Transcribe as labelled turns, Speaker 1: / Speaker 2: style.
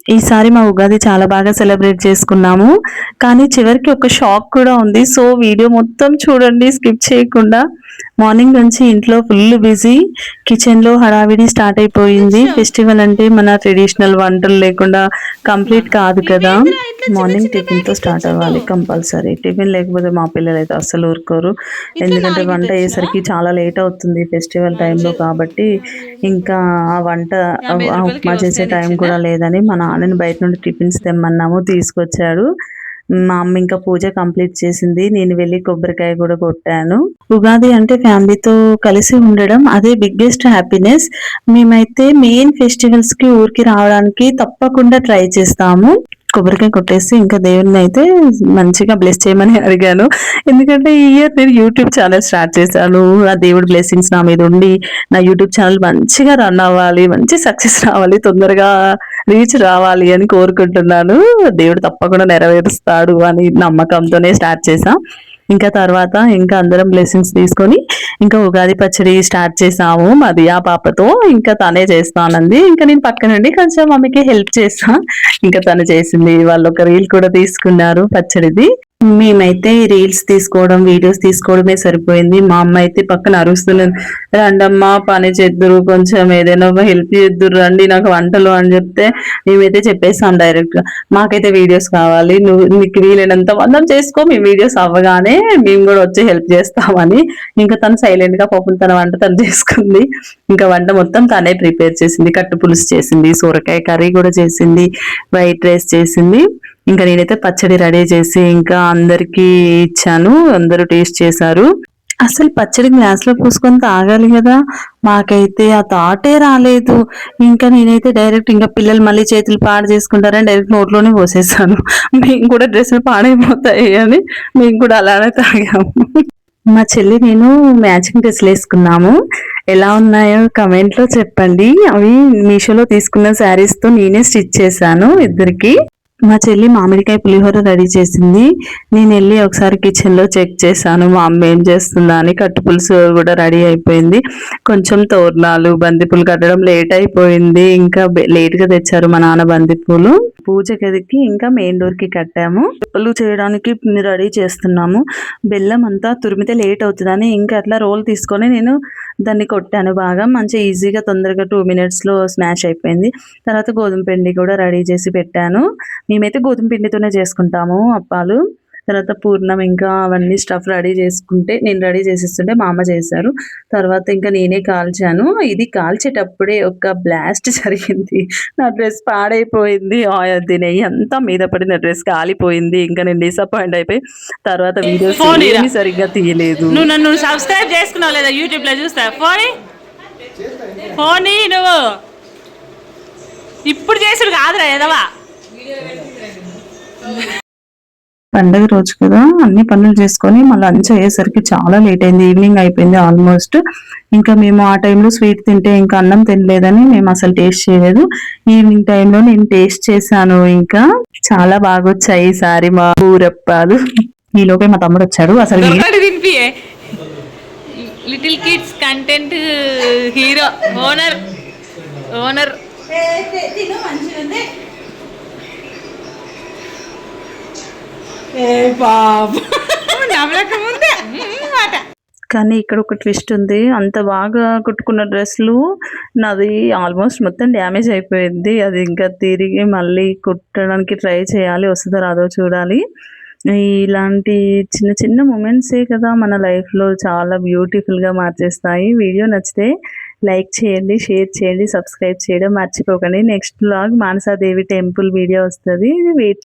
Speaker 1: ఈసారి మా ఉగాది చాలా బాగా సెలబ్రేట్ చేసుకున్నాము. కానీ చివరికి ఒక షాక్ కూడా ఉంది. సో వీడియో మొత్తం చూడండి స్కిప్ చేయకుండా. మార్నింగ్ నుంచి ఇంట్లో ఫుల్ బిజీ. కిచెన్‌లో హడావిడి స్టార్ట్ అయిపోయింది. ఫెస్టివల్ అంటే మన ట్రెడిషనల్ వంటలు లేకుండా కంప్లీట్ కాదు కదా!
Speaker 2: ఇవేంద్రా ఇట్లా చిన్న
Speaker 1: మార్నింగ్
Speaker 2: చిన్న
Speaker 1: టిఫిన్‌తో
Speaker 2: ప్యాకెట్లు
Speaker 1: స్టార్ట్
Speaker 2: ఇచ్చిండు.
Speaker 1: అవ్వాలి కంపల్సరీ. టిఫిన్ లేకపోతే మా పిల్లలైతే అస్సలు ఊరుకోరు.
Speaker 2: ఇట్లా
Speaker 1: ఎందుకంటే
Speaker 2: 4
Speaker 1: వంట
Speaker 2: తెచ్చినావా?
Speaker 1: అయ్యేసరికి చాలా లేట్ అవుతుంది ఫెస్టివల్ టైంలో కాబట్టి. ఇంకా ఆ వంట ఆ
Speaker 2: రూ.
Speaker 1: ఉప్మా
Speaker 2: 55కి
Speaker 1: చేసే
Speaker 2: వస్తాయని
Speaker 1: టైం
Speaker 2: ఇచ్చిండా?
Speaker 1: కూడా లేదని మా నాన్నని బయట నుండి టిఫిన్స్ తెమ్మన్నాము, తీసుకొచ్చాడు. మా అమ్మ ఇంకా పూజ కంప్లీట్ చేసింది. నేను వెళ్ళి కొబ్బరికాయ కూడా కొట్టాను. ఉగాది అంటే ఫ్యామిలీతో కలిసి ఉండడం అదే బిగ్గెస్ట్ హ్యాపీనెస్. మేమైతే మెయిన్ ఫెస్టివల్స్‌కి ఊరికి రావడానికి తప్పకుండా ట్రై చేస్తాము. కొబ్బరికాయ కొట్టేసి ఇంకా దేవుడిని అయితే మంచిగా బ్లెస్ చేయమని అడిగాను. ఎందుకంటే ఈ ఇయర్ నేను యూట్యూబ్ ఛానల్ స్టార్ట్ చేశాను. ఆ దేవుడి బ్లెస్సింగ్స్ నా మీద ఉండి నా యూట్యూబ్ ఛానల్ మంచిగా రన్ అవ్వాలి, మంచి సక్సెస్ రావాలి, తొందరగా రీచ్ రావాలి అని కోరుకుంటున్నాను. దేవుడు తప్పకుండా నెరవేరుస్తాడు అని నమ్మకంతోనే స్టార్ట్ చేశా. ఇంకా తర్వాత ఇంకా అందరం బ్లెస్సింగ్స్ తీసుకొని ఇంకా ఉగాది పచ్చడి స్టార్ట్ చేసాము. మాది ఆ పాపతో ఇంకా తనే చేస్తానంది. ఇంకా నేను పక్క నుండి కొంచెం ఆమెకి హెల్ప్ చేసా. ఇంకా తను చేసింది. వాళ్ళు ఒక రీల్ కూడా తీసుకున్నారు పచ్చడిది. మేమైతే రీల్స్ తీసుకోవడం, వీడియోస్ తీసుకోవడమే సరిపోయింది. మా అమ్మ అయితే పక్కన అరుస్తున్నది. రండమ్మా పని చేద్దురు, కొంచెం ఏదైనా ఒక హెల్ప్ చేద్దురు రండి నాకు వంటలు అని చెప్తే మేమైతే చెప్పేసాం డైరెక్ట్‌గా. మాకైతే వీడియోస్ కావాలి. నువ్వు నీకు వీలైనంత మందం చేసుకో. మీ వీడియోస్ అవ్వగానే మేము కూడా వచ్చి హెల్ప్ చేస్తామని. ఇంకా తను సైలెంట్‌గా పాపం తన వంట తను చేసుకుంది. ఇంకా వంట మొత్తం తనే ప్రిపేర్ చేసింది. కట్టు పులుసు చేసింది, సొరకాయ కర్రీ కూడా చేసింది, వైట్ రైస్ చేసింది. ఇంకా నేనైతే పచ్చడి రెడీ చేసి ఇంకా అందరికీ ఇచ్చాను. అందరూ టేస్ట్ చేశారు. అసలు పచ్చడి గ్లాస్‌లో పోసుకొని తాగాలి గదా! మాకైతే ఆ థాటే రాలేదు. ఇంకా నేనైతే డైరెక్ట్ ఇంకా పిల్లలు మళ్ళీ చేతులు పాడు చేసుకుంటారని డైరెక్ట్ నోట్లోనే పోసేసాను. మేము కూడా డ్రెస్సులు పాడైపోతాయి అని మేము కూడా అలానే తాగాము. మా చెల్లి నేను మ్యాచింగ్ డ్రెస్సులేసుకున్నాము. ఎలా ఉన్నాయో కామెంట్‌లో చెప్పండి. అవి మీషోలో తీసుకున్న శారీస్‌తో నేనే స్టిచ్ చేశాను ఇద్దరికీ. మా చెల్లి మామిడికాయ పులిహోర రెడీ చేసింది. నేనెళ్ళి ఒకసారి కిచెన్‌లో చెక్ చేశాను. మా అమ్మ ఏం చేస్తుందా అని. కట్టు పులుసు కూడా రెడీ అయిపోయింది. కొంచెం తోరణాలు, బంతిపూలు కట్టడం లేట్ అయిపోయింది. ఇంకా లేట్‌గా తెచ్చారు మా నాన్న బంతిపూలు. పూజ గదికి ఇంకా మెయిన్ డోర్‌కి కట్టాము. అప్పలు చేయడానికి రెడీ చేస్తున్నాము. బెల్లం అంతా తురిమితే లేట్ అవుతదని ఇంకా అట్లా రోల్ తీసుకొని నేను దాన్ని కొట్టాను బాగా. మంచిగా ఈజీగా తొందరగా 2 మినిట్స్‌లో స్మాష్ అయిపోయింది. తర్వాత గోధుమ పిండి కూడా రెడీ చేసి పెట్టాను. మేమైతే గోధుమ పిండితోనే చేసుకుంటాము అప్పాలు. తర్వాత పూర్ణం ఇంకా అవన్నీ స్టఫ్ రెడీ చేసుకుంటే నేను రెడీ చేసిస్తుంటే మా అమ్మ చేశారు. తర్వాత ఇంకా నేనే కాల్చాను. ఇది కాల్చేటప్పుడే ఒక బ్లాస్ట్ జరిగింది. నా డ్రెస్ పాడైపోయింది. అది నెయ్యి అంతా మీద పడి నా డ్రెస్ కాలిపోయింది. ఇంకా నేను డిసప్పాయింట్ అయిపోయి తర్వాత వీడియోస్
Speaker 2: ఫోన్ ఇరా.
Speaker 1: ఏమీ సరిగ్గా తీయలేదు.
Speaker 2: నువ్వు నన్ను సబ్స్క్రైబ్ చేసుకున్నావు లేదా యూట్యూబ్లో చూస్తా. ఫోన్ నువ్వు ఇప్పుడు చేసుడు కాదురా ఎదవా.
Speaker 1: పండగ రోజు కదా అన్ని పనులు చేసుకొని మళ్ళీ లంచ్ అయ్యేసరికి చాలా లేట్ అయింది. ఈవినింగ్ అయిపోయింది ఆల్మోస్ట్. ఇంకా మేము ఆ టైంలో స్వీట్ తింటే ఇంకా అన్నం తినలేదని మేము అసలు టేస్ట్ చేయలేదు. ఈవినింగ్ టైంలో నేను టేస్ట్ చేశాను. ఇంకా చాలా బాగా వచ్చాయి ఈసారి మా ఊరప్పాలు. ఈలోపే మా తమ్ముడు వచ్చాడు. అసలు
Speaker 2: వినిపియే little kids content hero owner
Speaker 1: కానీ ఇక్కడ ఒక ట్విస్ట్ ఉంది. అంత బాగా కుట్టుకున్న డ్రెస్సులు నాది ఆల్మోస్ట్ మొత్తం డ్యామేజ్ అయిపోయింది. అది ఇంకా తిరిగి మళ్ళీ కుట్టడానికి ట్రై చేయాలి. వస్తుందో రాదో చూడాలి. ఇలాంటి చిన్న చిన్న మూమెంట్సే కదా మన లైఫ్‌లో చాలా బ్యూటిఫుల్‌గా మార్చేస్తాయి. వీడియో నచ్చితే లైక్ చేయండి, షేర్ చేయండి, సబ్స్క్రైబ్ చేయడం మర్చిపోకండి. Next vlog Manasa Devi temple video వస్తది. వెయిట్